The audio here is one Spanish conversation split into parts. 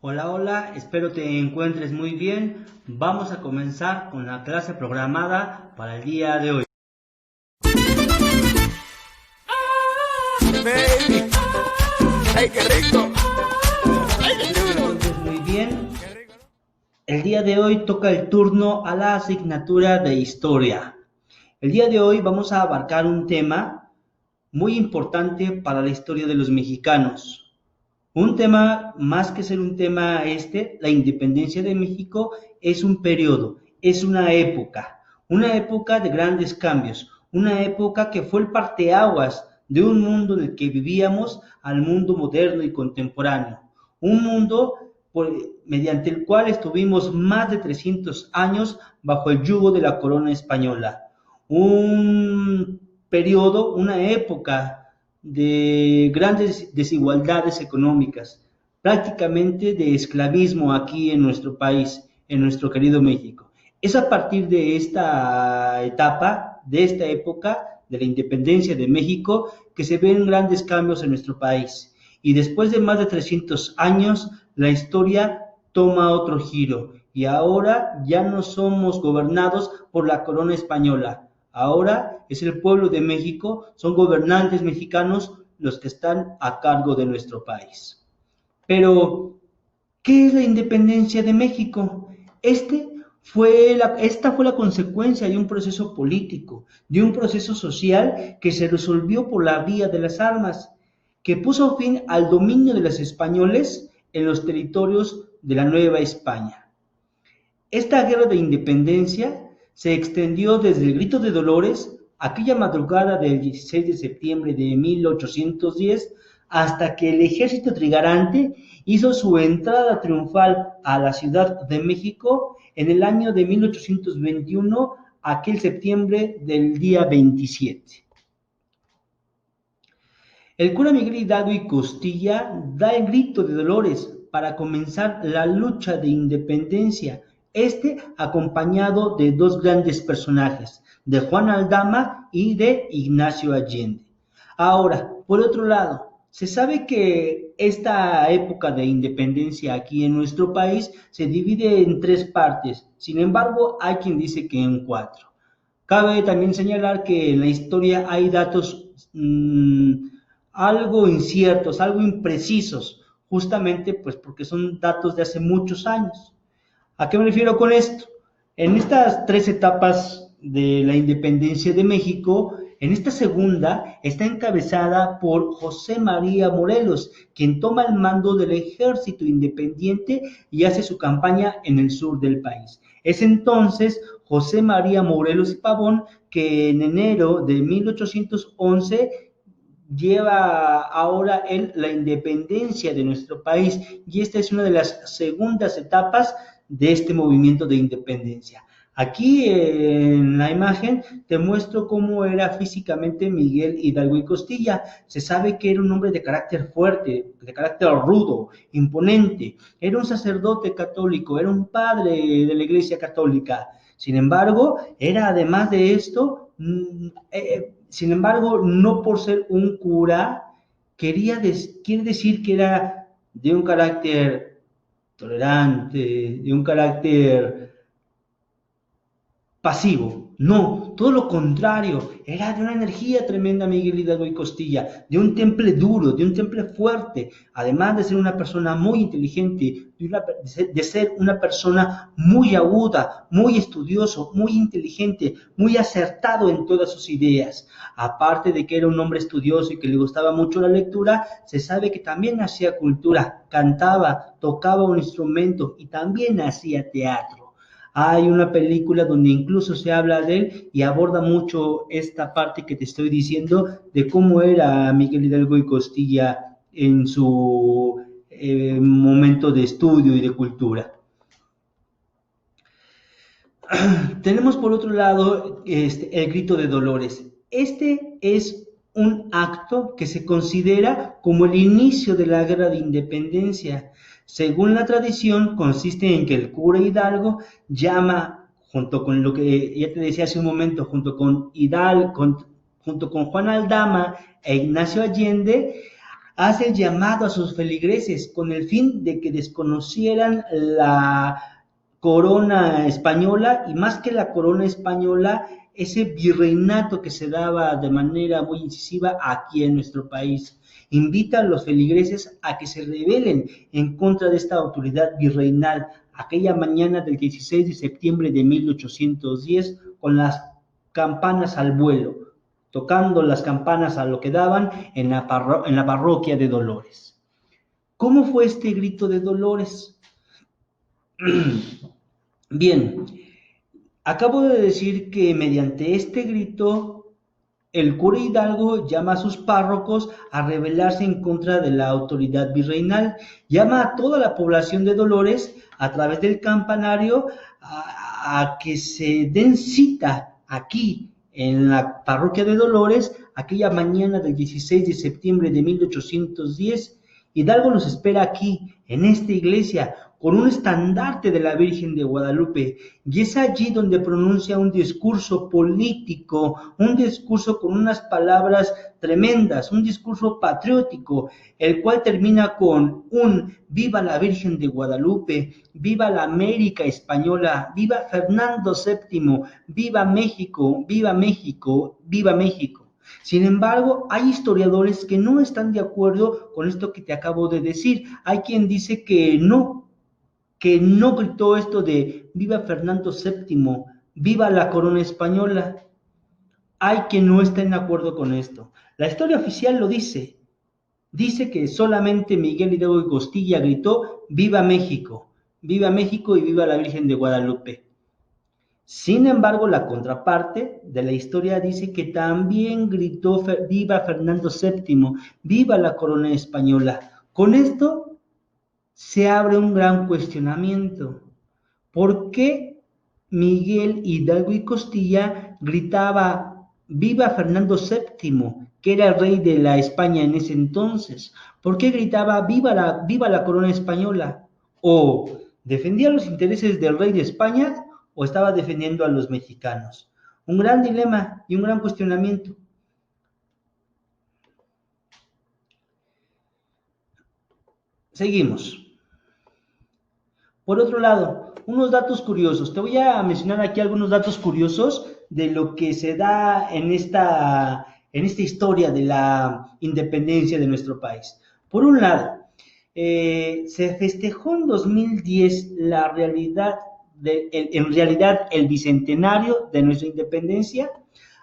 Hola, hola, espero te encuentres muy bien. Vamos a comenzar con la clase programada para el día de hoy. Baby, ay, qué rico. Ay, qué Espero te chulo. encuentres muy bien. Qué rico, ¿no? El día de hoy toca el turno a la asignatura de historia. El día de hoy vamos a abarcar un tema muy importante para la historia de los mexicanos. Un tema, más que ser un tema la independencia de México es un periodo, es una época de grandes cambios, una época que fue el parteaguas de un mundo en el que vivíamos al mundo moderno y contemporáneo, un mundo mediante el cual estuvimos más de 300 años bajo el yugo de la corona española, un periodo, una época de grandes desigualdades económicas, prácticamente de esclavismo aquí en nuestro país, en nuestro querido México. Es a partir de esta etapa, de esta época de la independencia de México, que se ven grandes cambios en nuestro país. Y después de más de 300 años, la historia toma otro giro y ahora ya no somos gobernados por la corona española. Ahora es el pueblo de México, son gobernantes mexicanos los que están a cargo de nuestro país. Pero, ¿qué es la independencia de México? Esta fue la consecuencia de un proceso político, de un proceso social que se resolvió por la vía de las armas, que puso fin al dominio de los españoles en los territorios de la Nueva España. Esta guerra de independencia se extendió desde el Grito de Dolores, aquella madrugada del 16 de septiembre de 1810, hasta que el ejército trigarante hizo su entrada triunfal a la Ciudad de México en el año de 1821, aquel septiembre del día 27. El cura Miguel Hidalgo y Costilla da el grito de Dolores para comenzar la lucha de independencia, acompañado de dos grandes personajes, de Juan Aldama y de Ignacio Allende. Ahora, por otro lado, se sabe que esta época de independencia aquí en nuestro país se divide en tres partes, sin embargo, hay quien dice que en cuatro. Cabe también señalar que en la historia hay datos algo inciertos, algo imprecisos, justamente pues porque son datos de hace muchos años. ¿A qué me refiero con esto? En estas tres etapas de la independencia de México, en esta segunda está encabezada por José María Morelos, quien toma el mando del ejército independiente y hace su campaña en el sur del país. Es entonces José María Morelos y Pavón que en enero de 1811 lleva ahora él la independencia de nuestro país y esta es una de las segundas etapas de este movimiento de independencia. Aquí en la imagen te muestro cómo era físicamente Miguel Hidalgo y Costilla. Se sabe que era un hombre de carácter fuerte, de carácter rudo, imponente. Era un sacerdote católico, era un padre de la Iglesia Católica. Sin embargo, era además de esto, no por ser un cura, quiere decir que era de un carácter tolerante, de un carácter pasivo. No, todo lo contrario, era de una energía tremenda Miguel Hidalgo y Costilla, de un temple duro, de un temple fuerte, además de ser una persona muy inteligente, de ser una persona muy aguda, muy estudioso, muy inteligente, muy acertado en todas sus ideas. Aparte de que era un hombre estudioso y que le gustaba mucho la lectura, se sabe que también hacía cultura, cantaba, tocaba un instrumento y también hacía teatro. Hay una película donde incluso se habla de él y aborda mucho esta parte que te estoy diciendo de cómo era Miguel Hidalgo y Costilla en su momento de estudio y de cultura. Tenemos por otro lado el grito de Dolores. Este es un acto que se considera como el inicio de la guerra de independencia. Según la tradición, consiste en que el cura Hidalgo llama, junto con lo que ya te decía hace un momento, junto con Juan Aldama e Ignacio Allende, hace el llamado a sus feligreses con el fin de que desconocieran la corona española y más que la corona española, ese virreinato que se daba de manera muy incisiva aquí en nuestro país. Invita a los feligreses a que se rebelen en contra de esta autoridad virreinal aquella mañana del 16 de septiembre de 1810 con las campanas al vuelo, tocando las campanas a lo que daban en la parroquia de Dolores. ¿Cómo fue este grito de Dolores? Bien, acabo de decir que mediante este grito el cura Hidalgo llama a sus párrocos a rebelarse en contra de la autoridad virreinal, llama a toda la población de Dolores a través del campanario a que se den cita aquí en la parroquia de Dolores aquella mañana del 16 de septiembre de 1810. Hidalgo los espera aquí, en esta iglesia, con un estandarte de la Virgen de Guadalupe, y es allí donde pronuncia un discurso político, un discurso con unas palabras tremendas, un discurso patriótico, el cual termina con un viva la Virgen de Guadalupe, viva la América española, viva Fernando VII, viva México, viva México, viva México. Sin embargo, hay historiadores que no están de acuerdo con esto que te acabo de decir. Hay quien dice que no gritó esto de viva Fernando VII, viva la corona española. Hay quien no está en acuerdo con esto. La historia oficial lo dice que solamente Miguel Hidalgo y Costilla gritó viva México y viva la Virgen de Guadalupe. Sin embargo, la contraparte de la historia dice que también gritó viva Fernando VII, viva la corona española. Con esto se abre un gran cuestionamiento. ¿Por qué Miguel Hidalgo y Costilla gritaba viva Fernando VII, que era el rey de la España en ese entonces? ¿Por qué gritaba viva la corona española? ¿O defendía los intereses del rey de España o estaba defendiendo a los mexicanos? Un gran dilema y un gran cuestionamiento. Seguimos. Por otro lado, unos datos curiosos. Te voy a mencionar aquí algunos datos curiosos de lo que se da en esta historia de la independencia de nuestro país. Por un lado, se festejó en 2010 en realidad el bicentenario de nuestra independencia.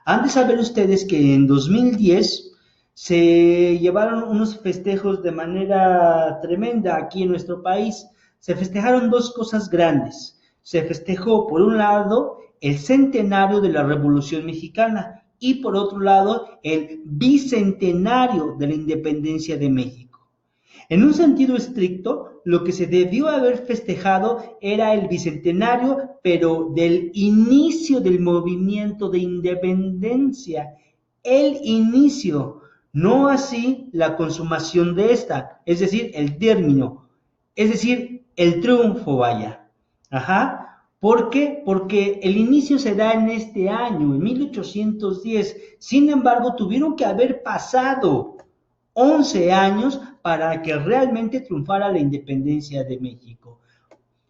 Han de saber ustedes que en 2010 se llevaron unos festejos de manera tremenda aquí en nuestro país. Se festejaron dos cosas grandes. Se festejó, por un lado, el centenario de la Revolución Mexicana y, por otro lado, el bicentenario de la independencia de México. En un sentido estricto, lo que se debió haber festejado era el bicentenario, pero del inicio del movimiento de independencia, el inicio, no así la consumación de esta, es decir, el término, es decir, el triunfo, vaya. ¿Por qué? Porque el inicio se da en este año, en 1810. Sin embargo, tuvieron que haber pasado 11 años para que realmente triunfara la independencia de México.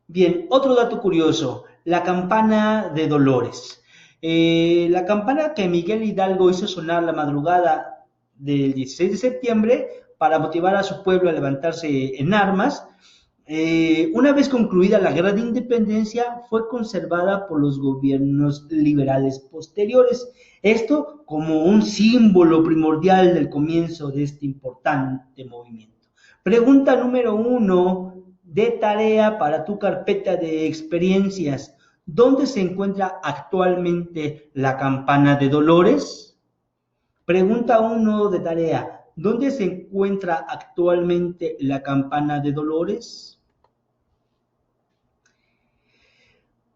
Bien, otro dato curioso, la campana de Dolores. La campana que Miguel Hidalgo hizo sonar la madrugada del 16 de septiembre para motivar a su pueblo a levantarse en armas. Una vez concluida la guerra de independencia, fue conservada por los gobiernos liberales posteriores. Esto como un símbolo primordial del comienzo de este importante movimiento. Pregunta número 1 de tarea para tu carpeta de experiencias. ¿Dónde se encuentra actualmente la campana de Dolores? Pregunta 1 de tarea. ¿Dónde se encuentra actualmente la campana de Dolores?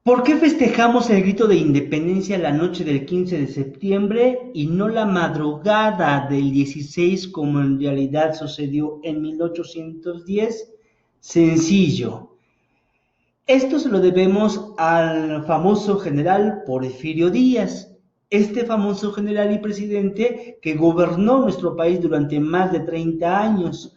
¿Por qué festejamos el grito de independencia la noche del 15 de septiembre y no la madrugada del 16 como en realidad sucedió en 1810? Sencillo. Esto se lo debemos al famoso general Porfirio Díaz, este famoso general y presidente que gobernó nuestro país durante más de 30 años.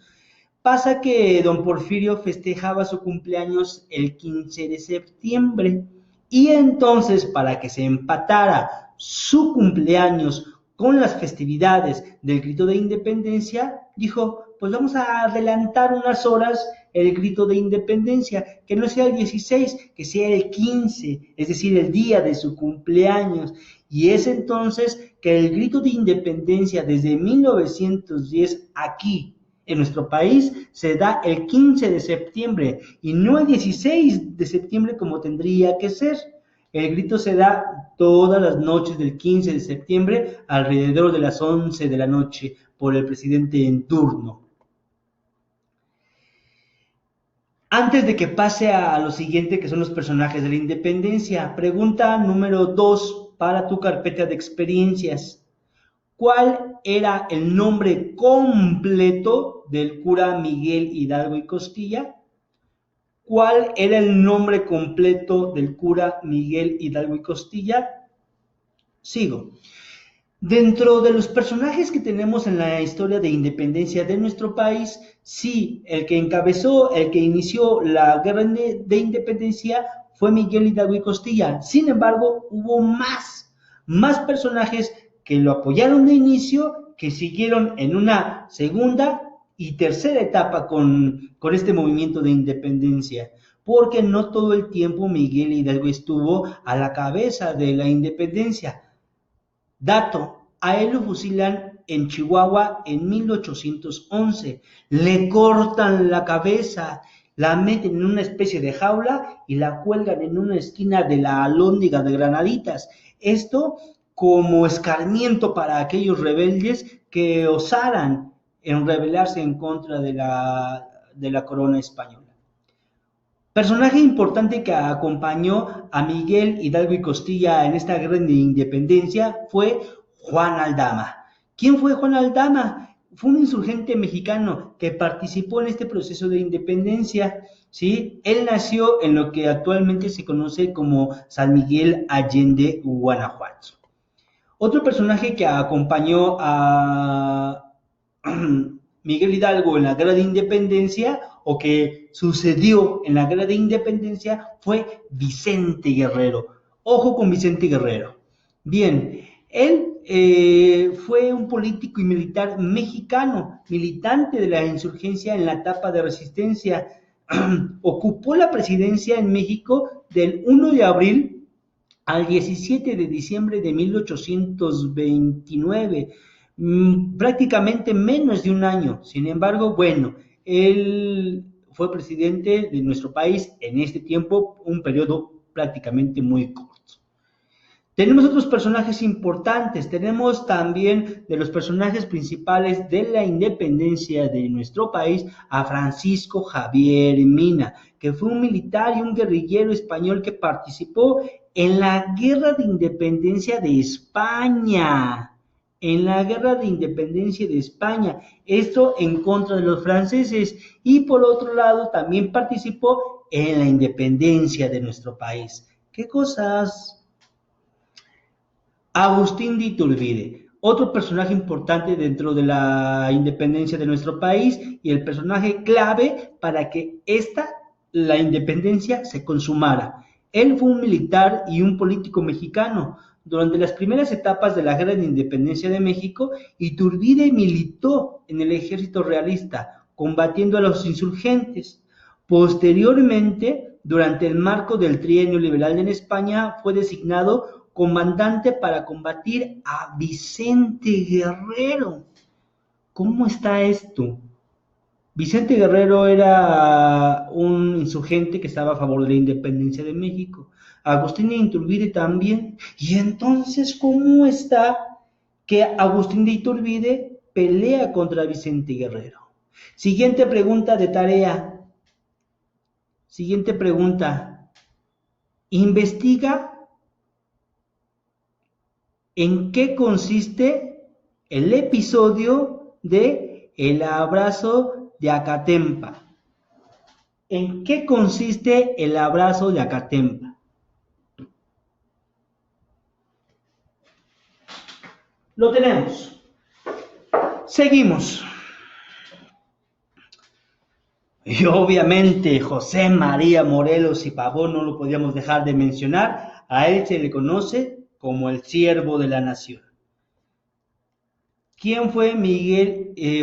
Pasa que don Porfirio festejaba su cumpleaños el 15 de septiembre y entonces para que se empatara su cumpleaños con las festividades del grito de independencia, dijo, pues vamos a adelantar unas horas el grito de independencia, que no sea el 16, que sea el 15, es decir, el día de su cumpleaños. Y es entonces que el grito de independencia desde 1910 aquí, en nuestro país, se da el 15 de septiembre y no el 16 de septiembre como tendría que ser. El grito se da todas las noches del 15 de septiembre alrededor de las 11 de la noche por el presidente en turno. Antes de que pase a lo siguiente, que son los personajes de la independencia, pregunta número 2 para tu carpeta de experiencias. ¿Cuál era el nombre completo del cura Miguel Hidalgo y Costilla? ¿Cuál era el nombre completo del cura Miguel Hidalgo y Costilla? Sigo. Dentro de los personajes que tenemos en la historia de independencia de nuestro país, sí, el que encabezó, el que inició la guerra de independencia fue Miguel Hidalgo y Costilla. Sin embargo, hubo más personajes que lo apoyaron de inicio, que siguieron en una segunda y tercera etapa con este movimiento de independencia, porque no todo el tiempo Miguel Hidalgo estuvo a la cabeza de la independencia. Dato, a él lo fusilan en Chihuahua en 1811, le cortan la cabeza, la meten en una especie de jaula y la cuelgan en una esquina de la Alhóndiga de Granaditas. Esto como escarmiento para aquellos rebeldes que osaran en rebelarse en contra de la corona española. Personaje importante que acompañó a Miguel Hidalgo y Costilla en esta guerra de independencia fue Juan Aldama. ¿Quién fue Juan Aldama? Fue un insurgente mexicano que participó en este proceso de independencia, ¿sí? Él nació en lo que actualmente se conoce como San Miguel Allende, Guanajuato. Otro personaje que acompañó a Miguel Hidalgo en la guerra de independencia o que sucedió en la guerra de independencia fue Vicente Guerrero. Ojo con Vicente Guerrero. Bien, él fue un político y militar mexicano, militante de la insurgencia en la etapa de resistencia. Ocupó la presidencia en México del 1 de abril al 17 de diciembre de 1829. Prácticamente menos de un año. Sin embargo, bueno, él fue presidente de nuestro país en este tiempo, un periodo prácticamente muy corto. Tenemos otros personajes importantes, tenemos también de los personajes principales de la independencia de nuestro país a Francisco Javier Mina, que fue un militar y un guerrillero español que participó en la guerra de independencia de España. En la guerra de independencia de España, esto en contra de los franceses, y por otro lado también participó en la independencia de nuestro país. ¿Qué cosas? Agustín de Iturbide, otro personaje importante dentro de la independencia de nuestro país y el personaje clave para que la independencia se consumara. Él fue un militar y un político mexicano. Durante las primeras etapas de la Guerra de Independencia de México, Iturbide militó en el ejército realista, combatiendo a los insurgentes. Posteriormente, durante el marco del trienio liberal en España, fue designado comandante para combatir a Vicente Guerrero. ¿Cómo está esto? Vicente Guerrero era un insurgente que estaba a favor de la independencia de México. Agustín de Iturbide también. Y entonces, ¿cómo está que Agustín de Iturbide pelea contra Vicente Guerrero? Siguiente pregunta de tarea. Siguiente pregunta. Investiga en qué consiste el episodio de El abrazo de Acatempa. ¿En qué consiste el abrazo de Acatempa? Lo tenemos. Seguimos. Y obviamente José María Morelos y Pavón no lo podíamos dejar de mencionar. A él se le conoce como el siervo de la nación. ¿Quién fue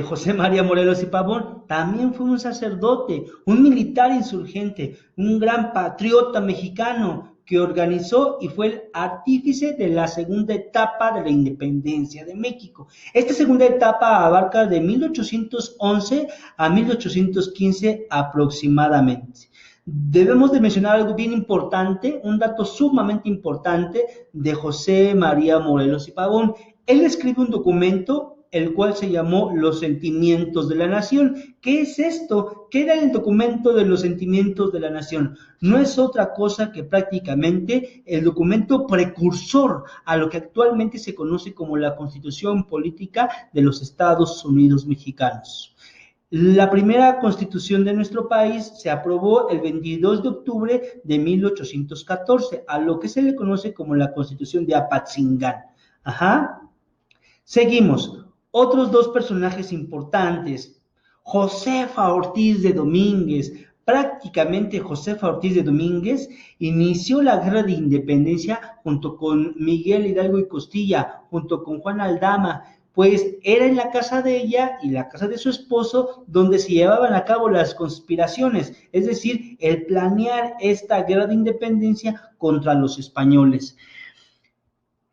José María Morelos y Pavón? También fue un sacerdote, un militar insurgente, un gran patriota mexicano que organizó y fue el artífice de la segunda etapa de la independencia de México. Esta segunda etapa abarca de 1811 a 1815 aproximadamente. Debemos de mencionar algo bien importante, un dato sumamente importante de José María Morelos y Pavón. Él escribe un documento, el cual se llamó Los Sentimientos de la Nación. ¿Qué es esto? ¿Qué era el documento de los Sentimientos de la Nación? No es otra cosa que prácticamente el documento precursor a lo que actualmente se conoce como la Constitución Política de los Estados Unidos Mexicanos. La primera constitución de nuestro país se aprobó el 22 de octubre de 1814, a lo que se le conoce como la Constitución de Apatzingán. Ajá. Seguimos. Otros dos personajes importantes. Josefa Ortiz de Domínguez. Prácticamente Josefa Ortiz de Domínguez inició la guerra de independencia junto con Miguel Hidalgo y Costilla, junto con Juan Aldama, pues era en la casa de ella y la casa de su esposo donde se llevaban a cabo las conspiraciones, es decir, el planear esta guerra de independencia contra los españoles.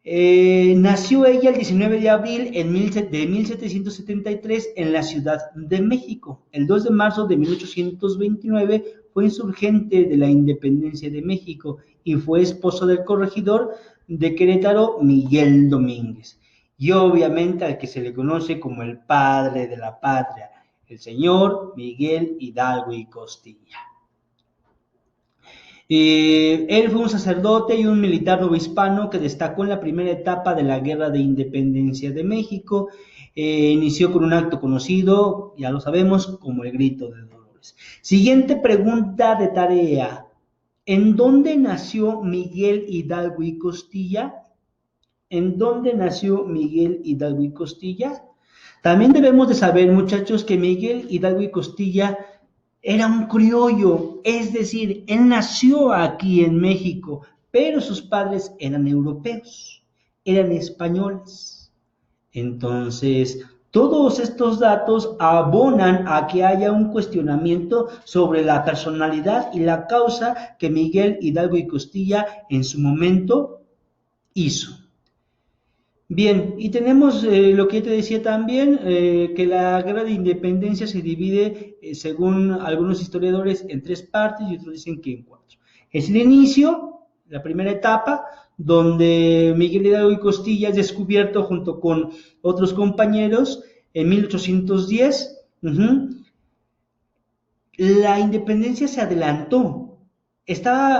Nació ella el 19 de abril de 1773 en la Ciudad de México. El 2 de marzo de 1829 fue insurgente de la independencia de México y fue esposo del corregidor de Querétaro, Miguel Domínguez. Y obviamente al que se le conoce como el padre de la patria, el señor Miguel Hidalgo y Costilla. Él fue un sacerdote y un militar novohispano que destacó en la primera etapa de la Guerra de Independencia de México. Inició con un acto conocido, ya lo sabemos, como el Grito de Dolores. Siguiente pregunta de tarea. ¿En dónde nació Miguel Hidalgo y Costilla? ¿En dónde nació Miguel Hidalgo y Costilla? También debemos de saber, muchachos, que Miguel Hidalgo y Costilla era un criollo, es decir, él nació aquí en México, pero sus padres eran europeos, eran españoles. Entonces, todos estos datos abonan a que haya un cuestionamiento sobre la personalidad y la causa que Miguel Hidalgo y Costilla en su momento hizo. Bien, y tenemos lo que yo te decía también, que la guerra de independencia se divide, según algunos historiadores, en 3 partes y otros dicen que en 4. Es el inicio, la primera etapa, donde Miguel Hidalgo y Costilla es descubierto junto con otros compañeros en 1810. La independencia se adelantó,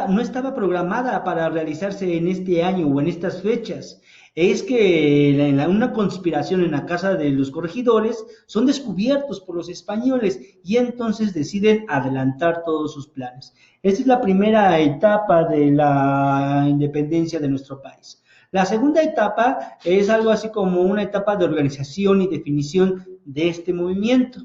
no estaba programada para realizarse en este año o en estas fechas. Es que en una conspiración en la casa de los corregidores son descubiertos por los españoles y entonces deciden adelantar todos sus planes. Esta es la primera etapa de la independencia de nuestro país. La segunda etapa es algo así como una etapa de organización y definición de este movimiento.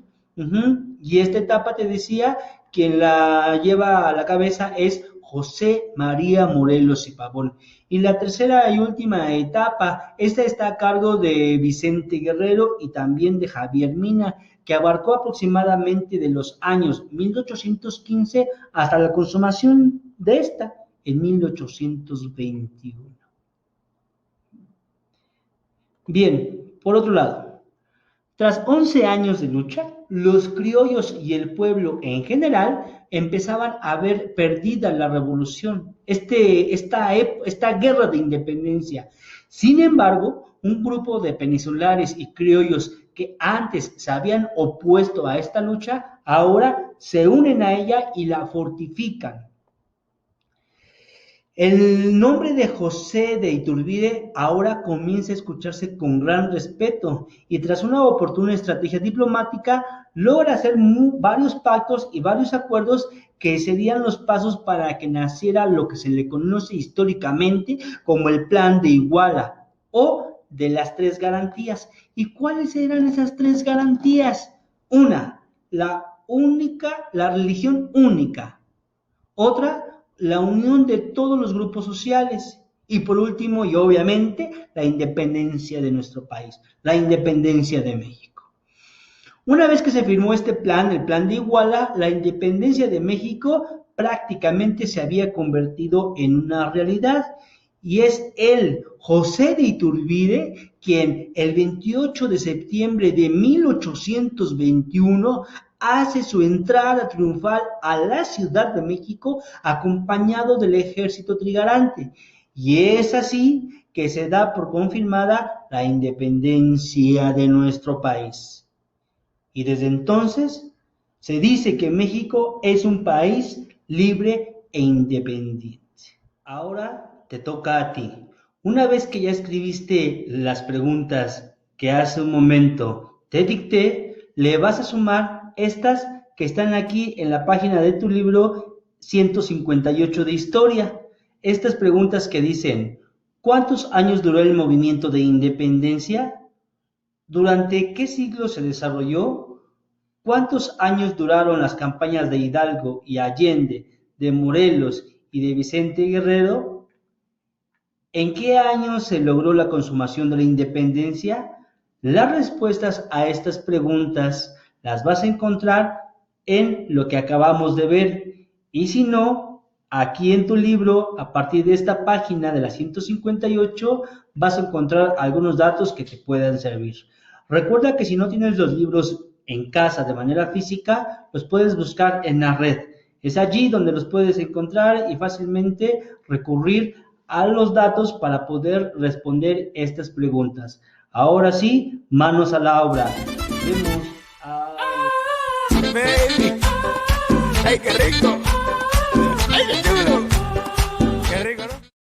Y esta etapa, te decía, quien la lleva a la cabeza es José María Morelos y Pavón. Y la tercera y última etapa, esta está a cargo de Vicente Guerrero y también de Javier Mina, que abarcó aproximadamente de los años 1815 hasta la consumación de esta en 1821. Bien, por otro lado, tras 11 años de lucha, los criollos y el pueblo en general empezaban a ver perdida la revolución, esta guerra de independencia. Sin embargo, un grupo de peninsulares y criollos que antes se habían opuesto a esta lucha, ahora se unen a ella y la fortifican. El nombre de José de Iturbide ahora comienza a escucharse con gran respeto y tras una oportuna estrategia diplomática logra hacer varios pactos y varios acuerdos que serían los pasos para que naciera lo que se le conoce históricamente como el Plan de Iguala o de las 3 garantías. ¿Y cuáles eran esas 3 garantías? Una, la religión única. Otra, la unión de todos los grupos sociales. Y por último, y obviamente, la independencia de nuestro país, la independencia de México. Una vez que se firmó este plan, el plan de Iguala, la independencia de México prácticamente se había convertido en una realidad. Y es él, José de Iturbide, quien el 28 de septiembre de 1821 hace su entrada triunfal a la Ciudad de México acompañado del ejército trigarante. Y es así que se da por confirmada la independencia de nuestro país. Y desde entonces se dice que México es un país libre e independiente. Ahora te toca a ti. Una vez que ya escribiste las preguntas que hace un momento te dicté, le vas a sumar estas que están aquí en la página de tu libro 158 de historia. Estas preguntas que dicen, ¿cuántos años duró el movimiento de independencia? ¿Durante qué siglo se desarrolló? ¿Cuántos años duraron las campañas de Hidalgo y Allende, de Morelos y de Vicente Guerrero? ¿En qué año se logró la consumación de la independencia? Las respuestas a estas preguntas las vas a encontrar en lo que acabamos de ver. Y si no, aquí en tu libro, a partir de esta página de la 158, vas a encontrar algunos datos que te puedan servir. Recuerda que si no tienes los libros en casa de manera física, los puedes buscar en la red. Es allí donde los puedes encontrar y fácilmente recurrir a los datos para poder responder estas preguntas. Ahora sí, manos a la obra. Vemos a... Baby, hey, qué rico.